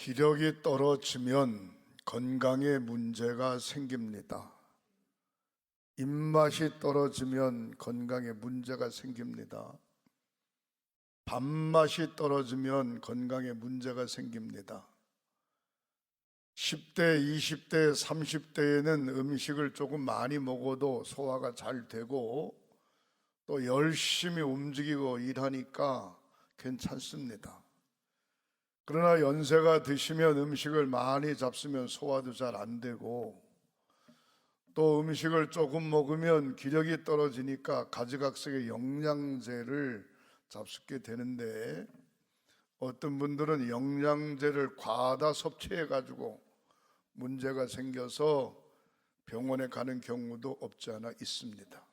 기력이 떨어지면 건강에 문제가 생깁니다. 입맛이 떨어지면 건강에 문제가 생깁니다. 밥맛이 떨어지면 건강에 문제가 생깁니다. 10대, 20대, 30대에는 음식을 조금 많이 먹어도 소화가 잘 되고 또 열심히 움직이고 일하니까 괜찮습니다. 그러나 연세가 드시면 음식을 많이 잡수면 소화도 잘 안 되고 또 음식을 조금 먹으면 기력이 떨어지니까 가지각색의 영양제를 잡수게 되는데 어떤 분들은 영양제를 과다 섭취해가지고 문제가 생겨서 병원에 가는 경우도 없지 않아 있습니다.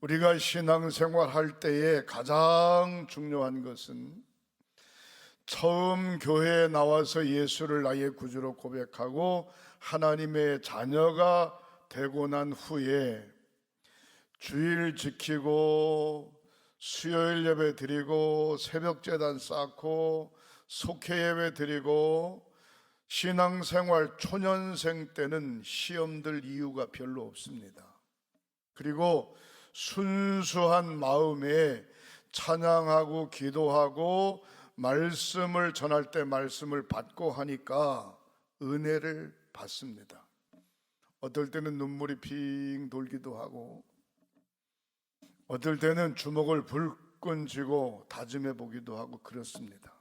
우리가 신앙생활 할 때에 가장 중요한 것은 처음 교회에 나와서 예수를 나의 구주로 고백하고 하나님의 자녀가 되고 난 후에 주일 지키고 수요일 예배 드리고 새벽 제단 쌓고 속회 예배 드리고 신앙생활 초년생 때는 시험 들 이유가 별로 없습니다. 그리고 순수한 마음에 찬양하고 기도하고 말씀을 전할 때 말씀을 받고 하니까 은혜를 받습니다. 어떨 때는 눈물이 핑 돌기도 하고 어떨 때는 주먹을 불끈 쥐고 다짐해 보기도 하고 그렇습니다.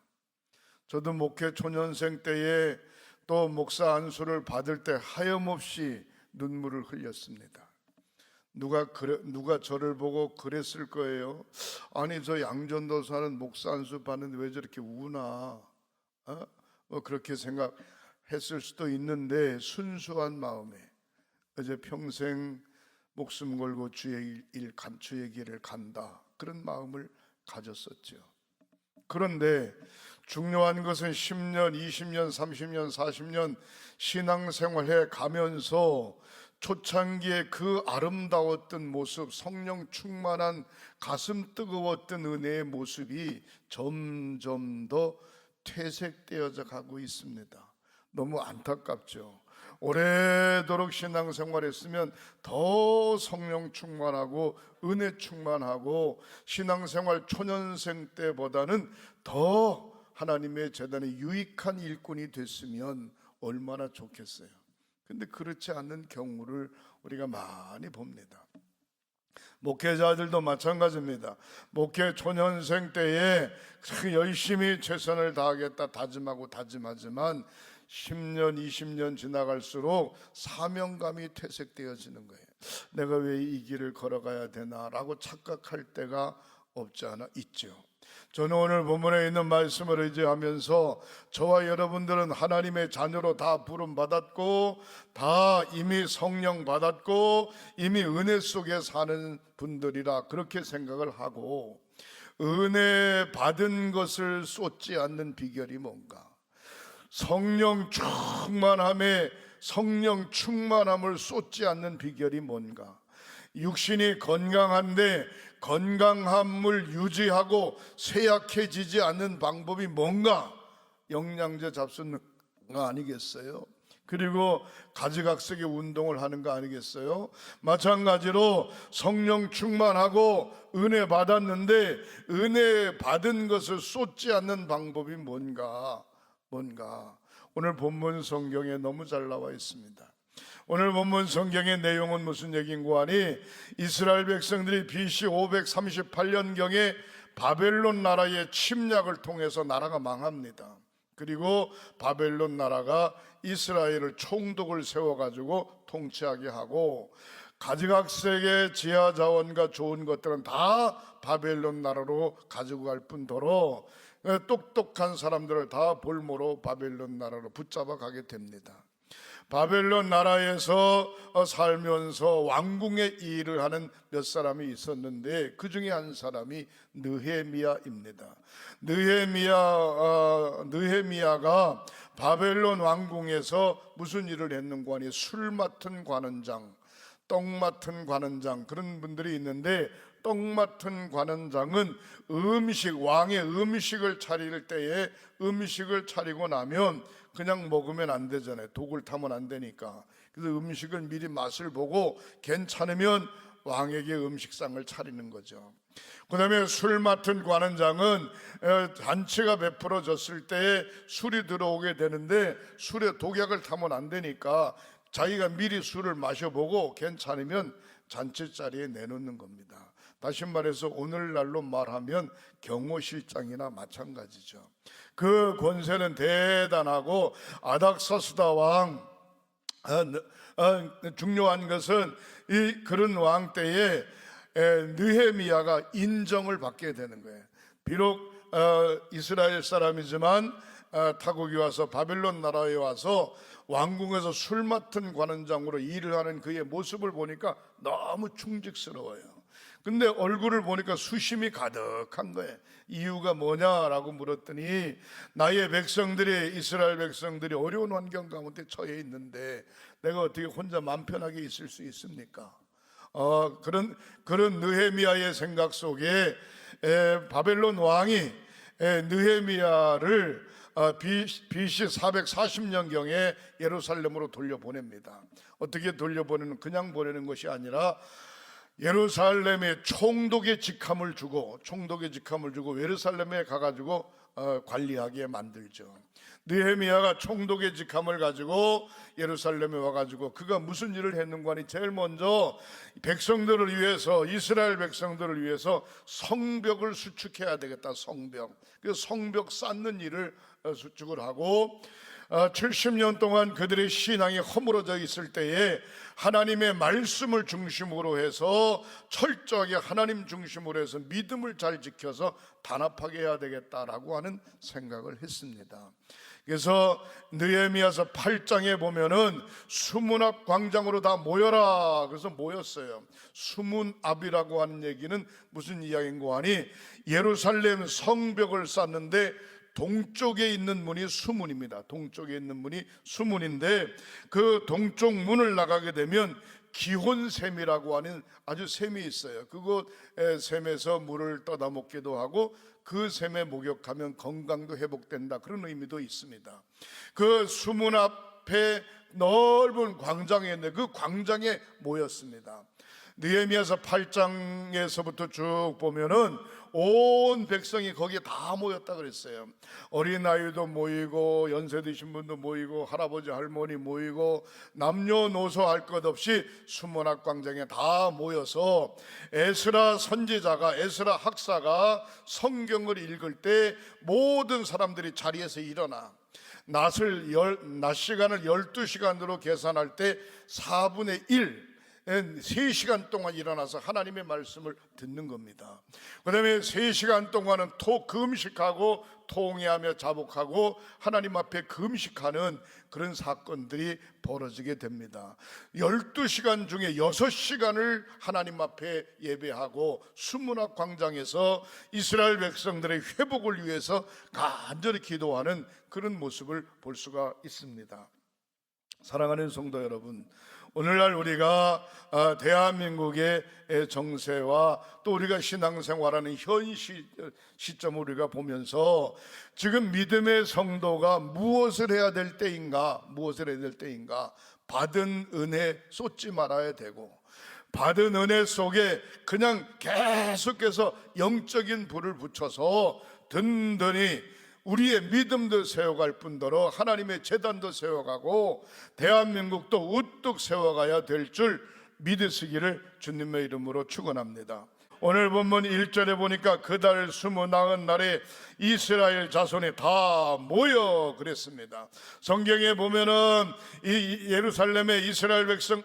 저도 목회 초년생 때에 또 목사 안수를 받을 때 하염없이 눈물을 흘렸습니다. 누가 저를 보고 그랬을 거예요. 아니 저 양전도 사는 목사 안수 받는데 왜 저렇게 우나? 그렇게 생각했을 수도 있는데 순수한 마음에 이제 평생 목숨 걸고 주의 길을 간다 그런 마음을 가졌었죠. 그런데 중요한 것은 10년, 20년, 30년, 40년 신앙생활해 가면서 초창기에 그 아름다웠던 모습, 성령 충만한 가슴 뜨거웠던 은혜의 모습이 점점 더 퇴색되어져 가고 있습니다. 너무 안타깝죠. 오래도록 신앙생활했으면 더 성령 충만하고 은혜 충만하고 신앙생활 초년생 때보다는 더 하나님의 재단에 유익한 일꾼이 됐으면 얼마나 좋겠어요. 근데 그렇지 않는 경우를 우리가 많이 봅니다. 목회자들도 마찬가지입니다. 목회 초년생 때에 열심히 최선을 다하겠다 다짐하고 다짐하지만 10년, 20년 지나갈수록 사명감이 퇴색되어지는 거예요. 내가 왜 이 길을 걸어가야 되나라고 착각할 때가 없지 않아 있죠. 저는 오늘 본문에 있는 말씀을 의지하면서 저와 여러분들은 하나님의 자녀로 다 부름 받았고 다 이미 성령 받았고 이미 은혜 속에 사는 분들이라 그렇게 생각을 하고 은혜 받은 것을 쏟지 않는 비결이 뭔가? 성령 충만함을 쏟지 않는 비결이 뭔가? 육신이 건강한데 건강함을 유지하고 쇠약해지지 않는 방법이 뭔가? 영양제 잡수는 거 아니겠어요? 그리고 가지각색의 운동을 하는 거 아니겠어요? 마찬가지로 성령 충만하고 은혜 받았는데 은혜 받은 것을 쏟지 않는 방법이 뭔가? 오늘 본문 성경에 너무 잘 나와 있습니다. 오늘 본문 성경의 내용은 무슨 얘기인고 하니 이스라엘 백성들이 BC 538년경에 바벨론 나라의 침략을 통해서 나라가 망합니다. 그리고 바벨론 나라가 이스라엘을 총독을 세워가지고 통치하게 하고 가지각색의 지하 자원과 좋은 것들은 다 바벨론 나라로 가지고 갈 뿐더러 똑똑한 사람들을 다 볼모로 바벨론 나라로 붙잡아 가게 됩니다. 바벨론 나라에서 살면서 왕궁의 일을 하는 몇 사람이 있었는데 그 중에 한 사람이 느헤미야입니다. 느헤미야가 바벨론 왕궁에서 무슨 일을 했는고 하니 술 맡은 관원장, 떡 맡은 관원장 그런 분들이 있는데 떡 맡은 관원장은 왕의 음식을 차릴 때에 음식을 차리고 나면 그냥 먹으면 안 되잖아요. 독을 타면 안 되니까. 그래서 음식을 미리 맛을 보고 괜찮으면 왕에게 음식상을 차리는 거죠. 그 다음에 술 맡은 관원장은 잔치가 베풀어졌을 때에 술이 들어오게 되는데 술에 독약을 타면 안 되니까 자기가 미리 술을 마셔보고 괜찮으면 잔치 자리에 내놓는 겁니다. 다시 말해서 오늘날로 말하면 경호실장이나 마찬가지죠. 그 권세는 대단하고 아닥사스다 왕, 중요한 것은 그런 왕 때에 느헤미야가 인정을 받게 되는 거예요. 비록 이스라엘 사람이지만 타국이 와서 바벨론 나라에 와서 왕궁에서 술 맡은 관원장으로 일을 하는 그의 모습을 보니까 너무 충직스러워요. 근데 얼굴을 보니까 수심이 가득한 거예요. 이유가 뭐냐라고 물었더니 나의 백성들이, 이스라엘 백성들이 어려운 환경 가운데 처해 있는데 내가 어떻게 혼자 마음 편하게 있을 수 있습니까? 그런 느헤미야의 생각 속에 바벨론 왕이 느헤미야를 BC 440년경에 예루살렘으로 돌려보냅니다. 어떻게 돌려보내는, 그냥 보내는 것이 아니라 예루살렘에 총독의 직함을 주고 예루살렘에 가가지고 관리하게 만들죠. 느헤미야가 총독의 직함을 가지고 예루살렘에 와가지고 그가 무슨 일을 했는가 하니 제일 먼저 백성들을 위해서, 이스라엘 백성들을 위해서 성벽을 수축해야 되겠다. 그 성벽 쌓는 일을 수축을 하고 70년 동안 그들의 신앙이 허물어져 있을 때에 하나님의 말씀을 중심으로 해서 철저하게 하나님 중심으로 해서 믿음을 잘 지켜서 단합하게 해야 되겠다라고 하는 생각을 했습니다. 그래서 느헤미야서 8장에 보면은 수문 앞 광장으로 다 모여라. 그래서 모였어요. 수문 앞이라고 하는 얘기는 무슨 이야기인가 하니 예루살렘 성벽을 쌓는데 동쪽에 있는 문이 수문입니다. 동쪽에 있는 문이 수문인데 그 동쪽 문을 나가게 되면 기혼샘이라고 하는 아주 샘이 있어요. 그곳 샘에서 물을 떠다 먹기도 하고 그 샘에 목욕하면 건강도 회복된다, 그런 의미도 있습니다. 그 수문 앞에 넓은 광장에 있는데 그 광장에 모였습니다. 느헤미야서 8장에서부터 쭉 보면은 온 백성이 거기에 다 모였다 그랬어요. 어린아이도 모이고 연세 드신 분도 모이고 할아버지 할머니 모이고 남녀노소 할 것 없이 수문학 광장에 다 모여서 에스라 선지자가, 에스라 학사가 성경을 읽을 때 모든 사람들이 자리에서 일어나 낮 시간을 12시간으로 계산할 때 4분의 1, 3시간 동안 일어나서 하나님의 말씀을 듣는 겁니다. 그 다음에 3시간 동안은 금식하고 통회하며 자복하고 하나님 앞에 금식하는 그런 사건들이 벌어지게 됩니다. 12시간 중에 6시간을 하나님 앞에 예배하고 수문학 광장에서 이스라엘 백성들의 회복을 위해서 간절히 기도하는 그런 모습을 볼 수가 있습니다. 사랑하는 성도 여러분, 오늘날 우리가 대한민국의 정세와 또 우리가 신앙생활하는 현 시점을 우리가 보면서 지금 믿음의 성도가 무엇을 해야 될 때인가, 받은 은혜 쏟지 말아야 되고, 받은 은혜 속에 그냥 계속해서 영적인 불을 붙여서 든든히 우리의 믿음도 세워갈 뿐더러 하나님의 제단도 세워가고 대한민국도 우뚝 세워가야 될 줄 믿으시기를 주님의 이름으로 축원합니다. 오늘 본문 1절에 보니까 그달 29날에 이스라엘 자손이 다 모여 그랬습니다. 성경에 보면은 이 예루살렘의 이스라엘 백성,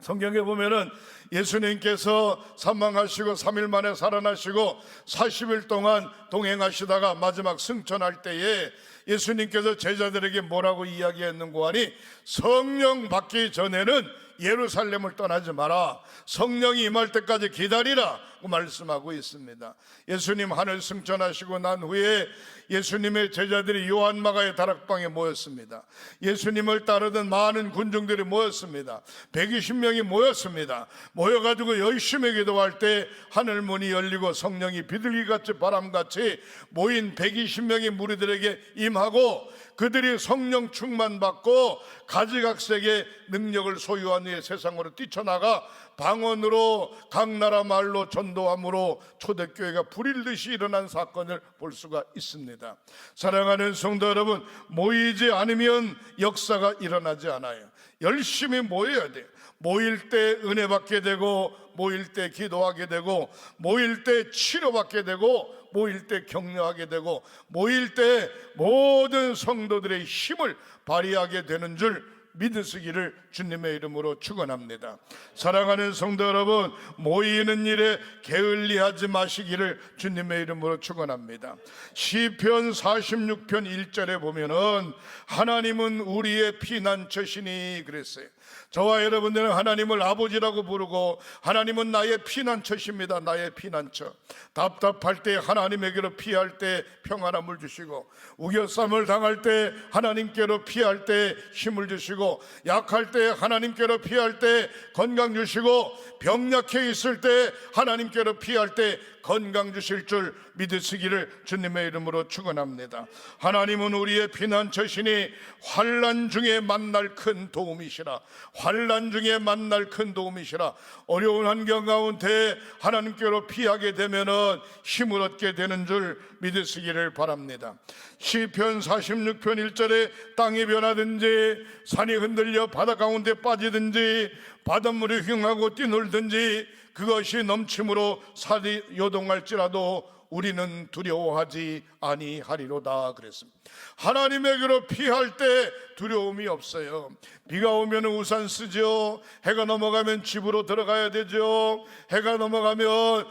성경에 보면은 예수님께서 사망하시고 3일 만에 살아나시고 40일 동안 동행하시다가 마지막 승천할 때에 예수님께서 제자들에게 뭐라고 이야기했는고 하니, 성령 받기 전에는 예루살렘을 떠나지 마라, 성령이 임할 때까지 기다리라 고 말씀하고 있습니다. 예수님 하늘 승천하시고 난 후에 예수님의 제자들이 요한마가의 다락방에 모였습니다. 예수님을 따르던 많은 군중들이 모였습니다. 120명이 모였습니다. 모여가지고 열심히 기도할 때 하늘 문이 열리고 성령이 비둘기같이 바람같이 모인 120명의 무리들에게 임하고, 그들이 성령 충만받고 가지각색의 능력을 소유한 후에 세상으로 뛰쳐나가 방언으로 각 나라 말로 전도함으로 초대교회가 불일듯이 일어난 사건을 볼 수가 있습니다. 사랑하는 성도 여러분, 모이지 않으면 역사가 일어나지 않아요. 열심히 모여야 돼요. 모일 때 은혜 받게 되고, 모일 때 기도하게 되고, 모일 때 치료받게 되고, 모일 때 격려하게 되고, 모일 때 모든 성도들의 힘을 발휘하게 되는 줄 믿으시기를 주님의 이름으로 축원합니다. 사랑하는 성도 여러분, 모이는 일에 게을리하지 마시기를 주님의 이름으로 축원합니다. 시편 46편 1절에 보면은 하나님은 우리의 피난처시니 그랬어요. 저와 여러분들은 하나님을 아버지라고 부르고, 하나님은 나의 피난처십니다. 나의 피난처. 답답할 때 하나님에게로 피할 때 평안함을 주시고, 우겨쌈을 당할 때 하나님께로 피할 때 힘을 주시고, 약할 때 하나님께로 피할 때 건강 주시고, 병약해 있을 때 하나님께로 피할 때 건강 주실 줄 믿으시기를 주님의 이름으로 축원합니다. 하나님은 우리의 피난처시니 환난 중에 만날 큰 도움이시라. 환난 중에 만날 큰 도움이시라. 어려운 환경 가운데 하나님께로 피하게 되면은 힘을 얻게 되는 줄 믿으시기를 바랍니다. 시편 46편 1절에 땅이 변하든지 산이 흔들려 바다 가운데 빠지든지 바닷물이 흉하고 뛰놀든지 그것이 넘침으로 살이 요동할지라도 우리는 두려워하지 아니하리로다 그랬습니다. 하나님에게로 피할 때 두려움이 없어요. 비가 오면 우산 쓰죠. 해가 넘어가면 집으로 들어가야 되죠. 해가 넘어가면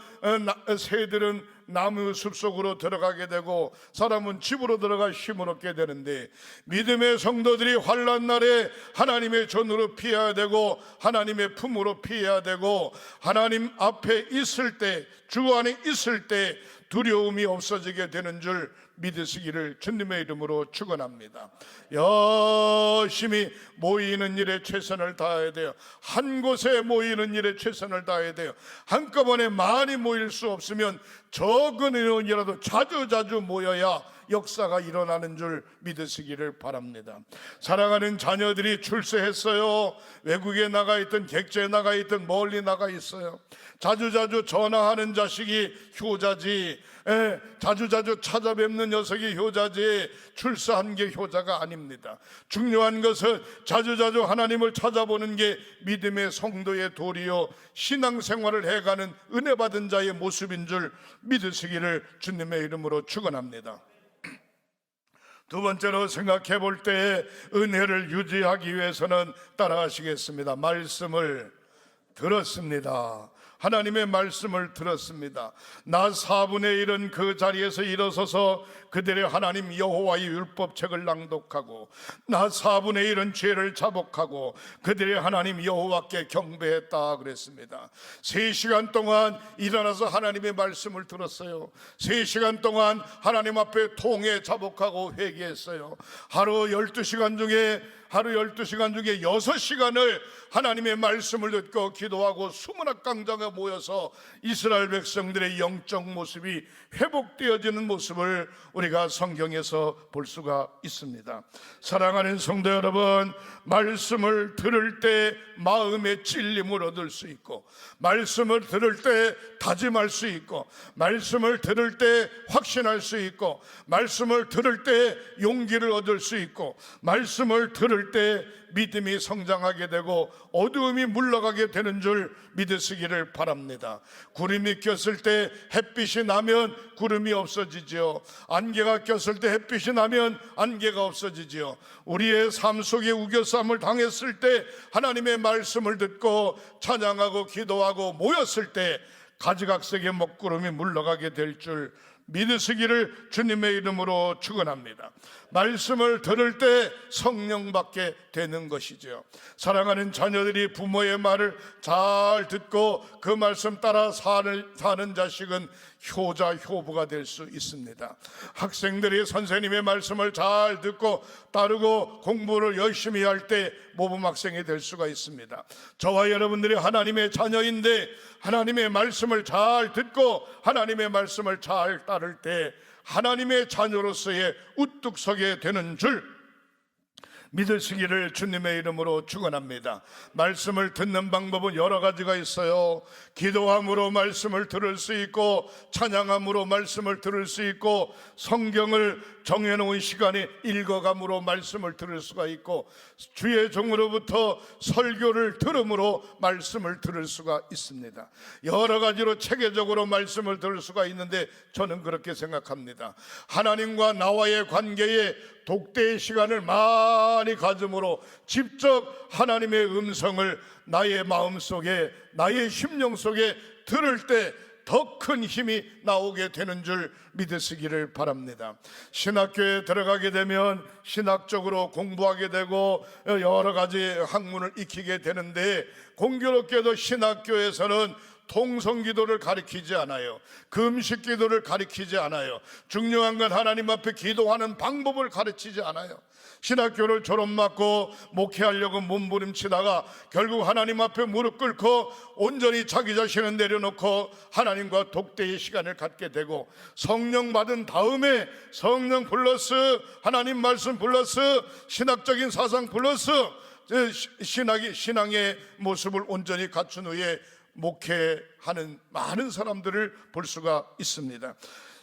새들은 나무 숲속으로 들어가게 되고, 사람은 집으로 들어가 힘을 얻게 되는데, 믿음의 성도들이 환난 날에 하나님의 전으로 피해야 되고, 하나님의 품으로 피해야 되고, 하나님 앞에 있을 때, 주 안에 있을 때 두려움이 없어지게 되는 줄 믿으시기를 주님의 이름으로 축원합니다. 열심히 모이는 일에 최선을 다해야 돼요. 한 곳에 모이는 일에 최선을 다해야 돼요. 한꺼번에 많이 모일 수 없으면 적은 인원이라도 자주자주 모여야 역사가 일어나는 줄 믿으시기를 바랍니다. 사랑하는 자녀들이 출세했어요. 외국에 나가 있든 객지에 나가 있든 멀리 나가 있어요. 자주자주 전화하는 자식이 효자지, 자주자주 찾아뵙는 녀석이 효자지, 출세한 게 효자가 아닙니다. 중요한 것은 자주자주 하나님을 찾아보는 게 믿음의 성도의 도리요, 신앙생활을 해가는 은혜 받은 자의 모습인 줄 믿으시기를 주님의 이름으로 축원합니다. 두 번째로 생각해 볼 때 은혜를 유지하기 위해서는 따라하시겠습니다. 말씀을 들었습니다. 하나님의 말씀을 들었습니다. 나 4분의 1은 그 자리에서 일어서서 그들의 하나님 여호와의 율법책을 낭독하고, 나 4분의 1은 죄를 자복하고 그들의 하나님 여호와께 경배했다 그랬습니다. 3시간 동안 일어나서 하나님의 말씀을 들었어요. 3시간 동안 하나님 앞에 통회 자복하고 회개했어요. 하루 12시간 중에 6시간을 하나님의 말씀을 듣고 기도하고 수문학 강좌가 모여서 이스라엘 백성들의 영적 모습이 회복되어지는 모습을 우리가 성경에서 볼 수가 있습니다. 사랑하는 성도 여러분, 말씀을 들을 때 마음의 찔림을 얻을 수 있고, 말씀을 들을 때 다짐할 수 있고, 말씀을 들을 때 확신할 수 있고, 말씀을 들을 때 용기를 얻을 수 있고, 말씀을 들을 때 믿음이 성장하게 되고 어두움이 물러가게 되는 줄 믿으시기를 바랍니다. 구름이 꼈을 때 햇빛이 나면 구름이 없어지지요. 안개가 꼈을 때 햇빛이 나면 안개가 없어지지요. 우리의 삶 속에 우겨쌈을 당했을 때 하나님의 말씀을 듣고 찬양하고 기도하고 모였을 때 가지각색의 먹구름이 물러가게 될 줄 믿으시기를 주님의 이름으로 축원합니다. 말씀을 들을 때 성령 받게 되는 것이죠. 사랑하는 자녀들이 부모의 말을 잘 듣고 그 말씀 따라 사는 자식은 효자 효부가 될 수 있습니다. 학생들이 선생님의 말씀을 잘 듣고 따르고 공부를 열심히 할 때 모범 학생이 될 수가 있습니다. 저와 여러분들이 하나님의 자녀인데 하나님의 말씀을 잘 듣고 하나님의 말씀을 잘 따를 때 하나님의 자녀로서의 우뚝 서게 되는 줄 믿으시기를 주님의 이름으로 축원합니다. 말씀을 듣는 방법은 여러 가지가 있어요. 기도함으로 말씀을 들을 수 있고 찬양함으로 말씀을 들을 수 있고 성경을 정해놓은 시간에 읽어감으로 말씀을 들을 수가 있고 주의 종으로부터 설교를 들음으로 말씀을 들을 수가 있습니다. 여러 가지로 체계적으로 말씀을 들을 수가 있는데 저는 그렇게 생각합니다. 하나님과 나와의 관계에 독대의 시간을 많이 가짐으로 직접 하나님의 음성을 나의 마음속에 나의 심령 속에 들을 때 더 큰 힘이 나오게 되는 줄 믿으시기를 바랍니다. 신학교에 들어가게 되면 신학적으로 공부하게 되고 여러 가지 학문을 익히게 되는데 공교롭게도 신학교에서는 통성기도를 가르치지 않아요. 금식기도를 가르치지 않아요. 중요한 건 하나님 앞에 기도하는 방법을 가르치지 않아요. 신학교를 졸업맞고 목회하려고 몸부림치다가 결국 하나님 앞에 무릎 꿇고 온전히 자기 자신을 내려놓고 하나님과 독대의 시간을 갖게 되고 성령 받은 다음에 성령 플러스 하나님 말씀 플러스 신학적인 사상 플러스 신앙의 모습을 온전히 갖춘 후에 목회하는 많은 사람들을 볼 수가 있습니다.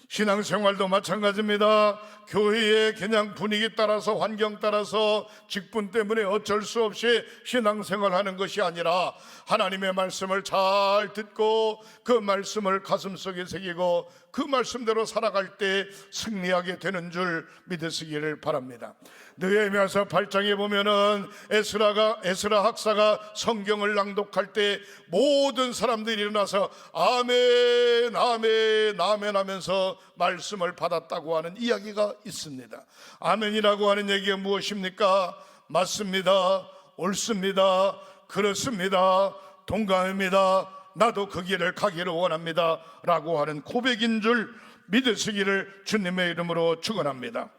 신앙생활도 마찬가지입니다. 교회의 그냥 분위기 따라서 환경 따라서 직분 때문에 어쩔 수 없이 신앙생활하는 것이 아니라 하나님의 말씀을 잘 듣고 그 말씀을 가슴속에 새기고 그 말씀대로 살아갈 때 승리하게 되는 줄 믿으시기를 바랍니다. 느헤미야서 8장에 보면은 에스라 학사가 성경을 낭독할 때 모든 사람들이 일어나서 아멘 아멘 아멘 하면서 말씀을 받았다고 하는 이야기가 있습니다. 아멘이라고 하는 얘기가 무엇입니까? 맞습니다, 옳습니다, 그렇습니다, 동감입니다, 나도 그 길을 가기를 원합니다 라고 하는 고백인 줄 믿으시기를 주님의 이름으로 축원합니다.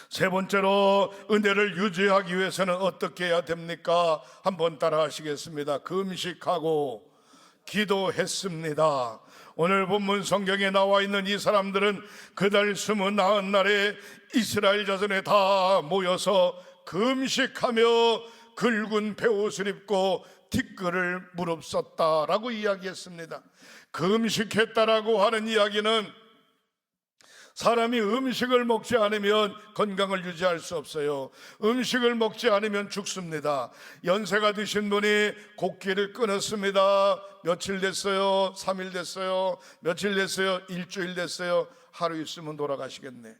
세 번째로 은혜를 유지하기 위해서는 어떻게 해야 됩니까? 한번 따라 하시겠습니다. 금식하고 기도했습니다. 오늘 본문 성경에 나와 있는 이 사람들은 그달 29날에 이스라엘 자손에 다 모여서 금식하며 굵은 베옷을 입고 티끌을 무릅썼다라고 이야기했습니다. 금식했다라고 하는 이야기는 사람이 음식을 먹지 않으면 건강을 유지할 수 없어요. 음식을 먹지 않으면 죽습니다. 연세가 드신 분이 곡기를 끊었습니다. 며칠 됐어요? 3일 됐어요? 며칠 됐어요? 일주일 됐어요? 하루 있으면 돌아가시겠네.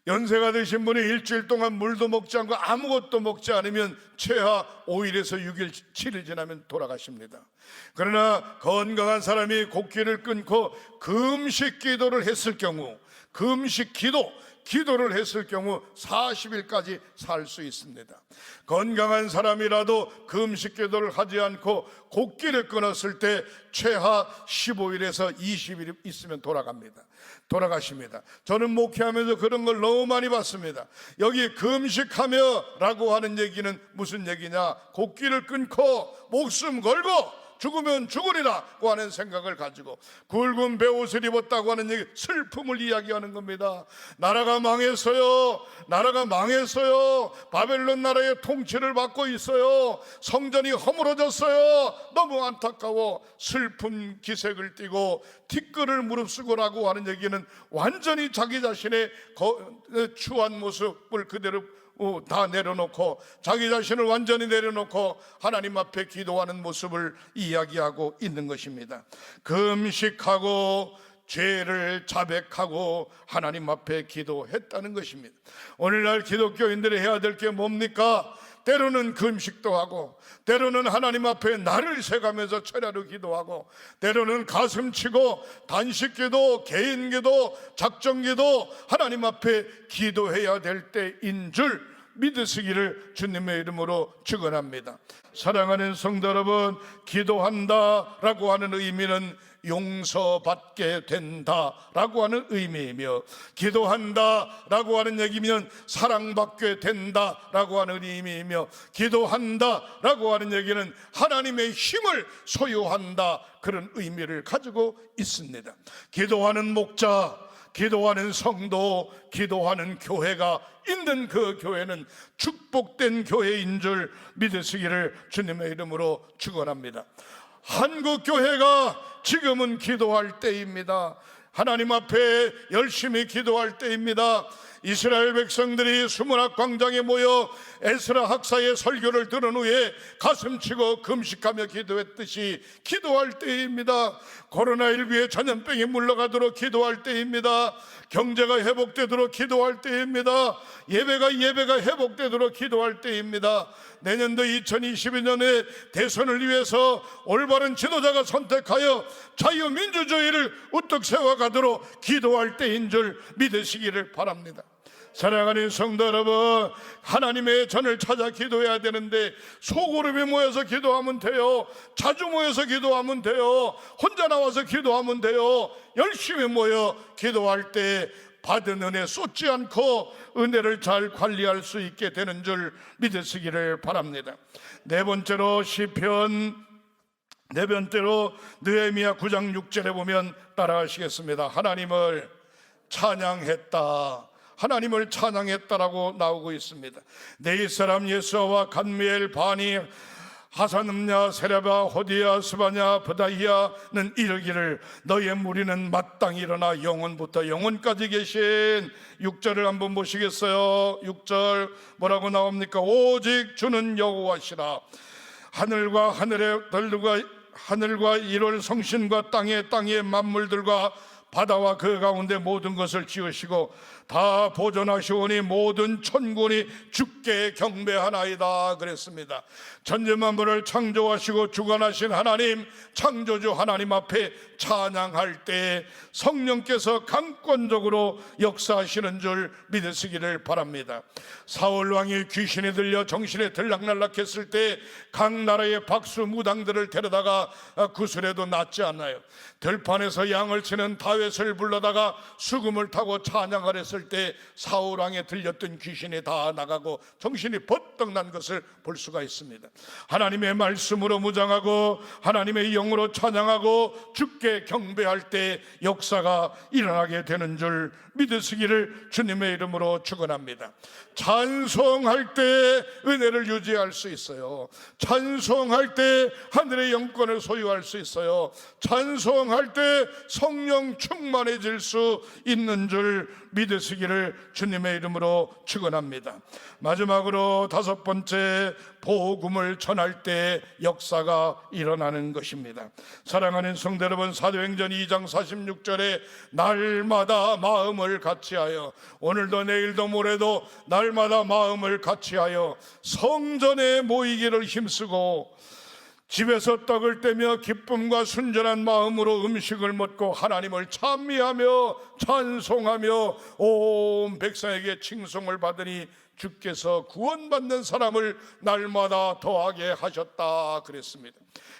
연세가 드신 분이 일주일 동안 물도 먹지 않고 아무것도 먹지 않으면 최하 5일에서 6일, 7일 지나면 돌아가십니다. 그러나 건강한 사람이 곡기를 끊고 금식 기도를 했을 경우, 금식 기도를 했을 경우 40일까지 살 수 있습니다. 건강한 사람이라도 금식 기도를 하지 않고 곡기를 끊었을 때 최하 15일에서 20일 있으면 돌아가십니다. 저는 목회하면서 그런 걸 너무 많이 봤습니다. 여기 금식하며 라고 하는 얘기는 무슨 얘기냐? 곡기를 끊고 목숨 걸고 죽으면 죽으리라고 하는 생각을 가지고 굵은 베옷을 입었다고 하는 얘기, 슬픔을 이야기하는 겁니다. 나라가 망했어요. 바벨론 나라의 통치를 받고 있어요. 성전이 허물어졌어요. 너무 안타까워. 슬픈 기색을 띠고 티끌을 무릅쓰고라고 하는 얘기는 완전히 자기 자신의 추한 모습을 그대로 다 내려놓고 자기 자신을 완전히 내려놓고 하나님 앞에 기도하는 모습을 이야기하고 있는 것입니다. 금식하고 죄를 자백하고 하나님 앞에 기도했다는 것입니다. 오늘날 기독교인들이 해야 될 게 뭡니까? 때로는 금식도 하고, 때로는 하나님 앞에 날을 새가면서 철야로 기도하고, 때로는 가슴치고 단식기도, 개인기도, 작정기도 하나님 앞에 기도해야 될 때인 줄 믿으시기를 주님의 이름으로 축원합니다. 사랑하는 성도 여러분, 기도한다라고 하는 의미는 용서받게 된다라고 하는 의미이며, 기도한다라고 하는 얘기면 사랑받게 된다라고 하는 의미이며, 기도한다라고 하는 얘기는 하나님의 힘을 소유한다, 그런 의미를 가지고 있습니다. 기도하는 목자, 기도하는 성도, 기도하는 교회가 있는 그 교회는 축복된 교회인 줄 믿으시기를 주님의 이름으로 축원합니다. 한국 교회가 지금은 기도할 때입니다. 하나님 앞에 열심히 기도할 때입니다. 이스라엘 백성들이 수문학 광장에 모여 에스라 학사의 설교를 들은 후에 가슴치고 금식하며 기도했듯이 기도할 때입니다. 코로나19의 전염병이 물러가도록 기도할 때입니다. 경제가 회복되도록 기도할 때입니다. 예배가 회복되도록 기도할 때입니다. 내년도 2022년에 대선을 위해서 올바른 지도자가 선택하여 자유민주주의를 우뚝 세워가도록 기도할 때인 줄 믿으시기를 바랍니다. 사랑하는 성도 여러분, 하나님의 전을 찾아 기도해야 되는데 소그룹이 모여서 기도하면 돼요. 자주 모여서 기도하면 돼요. 혼자 나와서 기도하면 돼요. 열심히 모여 기도할 때 받은 은혜 쏟지 않고 은혜를 잘 관리할 수 있게 되는 줄 믿으시기를 바랍니다. 네 번째로 시편, 네 번째로 느헤미야 9장 6절에 보면 따라하시겠습니다. 하나님을 찬양했다, 하나님을 찬양했다라고 나오고 있습니다. 네 사람 예수아와 간미엘, 바니, 하사늠냐, 세레바, 호디야, 스바냐, 브다히야는 이르기를 너의 무리는 마땅히 일어나 영원부터 영원까지 계신 6절을 한번 보시겠어요? 6절 뭐라고 나옵니까? 오직 주는 여호와시라. 하늘과 하늘과 이룰 성신과 땅의 만물들과 바다와 그 가운데 모든 것을 지으시고 다 보존하시오니 모든 천군이 주께 경배하나이다 그랬습니다. 천지만물을 창조하시고 주관하신 하나님, 창조주 하나님 앞에 찬양할 때 성령께서 강권적으로 역사하시는 줄 믿으시기를 바랍니다. 사울 왕이 귀신이 들려 정신에 들락날락했을 때 각 나라의 박수 무당들을 데려다가 구슬해도 낫지 않나요? 들판에서 양을 치는 다윗을 불러다가 수금을 타고 찬양을 했을 때 사울 왕에 들렸던 귀신이 다 나가고 정신이 버떡 난 것을 볼 수가 있습니다. 하나님의 말씀으로 무장하고 하나님의 영으로 찬양하고 주께 경배할 때 역사가 일어나게 되는 줄 믿으시기를 주님의 이름으로 축원합니다. 찬송할 때 은혜를 유지할 수 있어요. 찬송할 때 하늘의 영권을 소유할 수 있어요. 찬송할 때 성령 충만해질 수 있는 줄 믿으시기를 주님의 이름으로 축원합니다. 마지막으로 다섯 번째, 복음을 전할 때 역사가 일어나는 것입니다. 사랑하는 성도 여러분, 사도행전 2장 46절에 날마다 마음을 같이하여, 오늘도 내일도 모레도 날마다 마음을 같이하여 성전에 모이기를 힘쓰고 집에서 떡을 떼며 기쁨과 순전한 마음으로 음식을 먹고 하나님을 찬미하며 찬송하며 온 백성에게 칭송을 받으니 주께서 구원받는 사람을 날마다 더하게 하셨다 그랬습니다.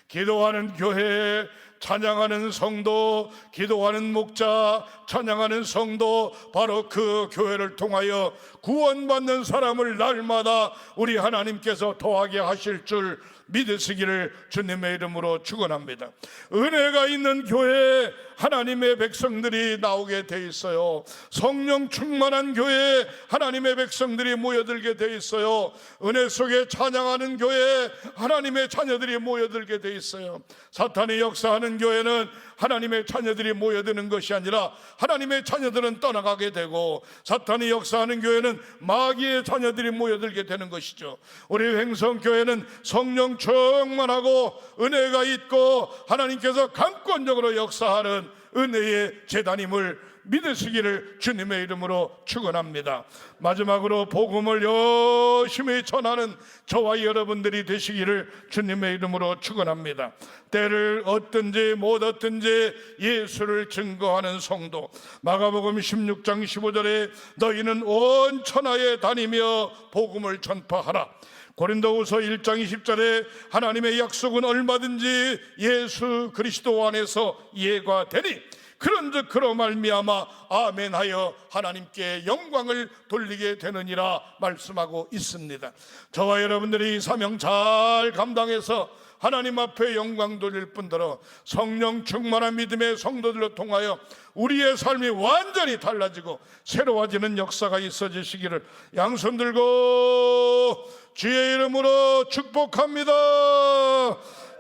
기도하는 교회, 찬양하는 성도, 기도하는 목자, 찬양하는 성도, 바로 그 교회를 통하여 구원받는 사람을 날마다 우리 하나님께서 더하게 하실 줄 믿으시기를 주님의 이름으로 축원합니다. 은혜가 있는 교회에 하나님의 백성들이 나오게 돼 있어요. 성령 충만한 교회에 하나님의 백성들이 모여들게 돼 있어요. 은혜 속에 찬양하는 교회에 하나님의 자녀들이 모여들게 돼 있어요. 사탄이 역사하는 역사하는 교회는 하나님의 자녀들이 모여드는 것이 아니라 하나님의 자녀들은 떠나가게 되고, 사탄이 역사하는 교회는 마귀의 자녀들이 모여들게 되는 것이죠. 우리 횡성교회는 성령 충만하고 은혜가 있고 하나님께서 강권적으로 역사하는 은혜의 재단임을 믿으시기를 주님의 이름으로 축원합니다. 마지막으로 복음을 열심히 전하는 저와 여러분들이 되시기를 주님의 이름으로 축원합니다. 때를 얻든지 못 얻든지 예수를 증거하는 성도. 마가복음 16장 15절에 너희는 온 천하에 다니며 복음을 전파하라. 고린도후서 1장 20절에 하나님의 약속은 얼마든지 예수 그리스도 안에서 이해가 되니 그런즉 그로 말미암아 아멘하여 하나님께 영광을 돌리게 되느니라 말씀하고 있습니다. 저와 여러분들이 이 사명 잘 감당해서 하나님 앞에 영광 돌릴 뿐더러 성령 충만한 믿음의 성도들로 통하여 우리의 삶이 완전히 달라지고 새로워지는 역사가 있어지시기를 양손 들고 주의 이름으로 축복합니다.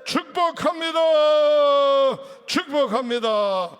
축복합니다. 축복합니다.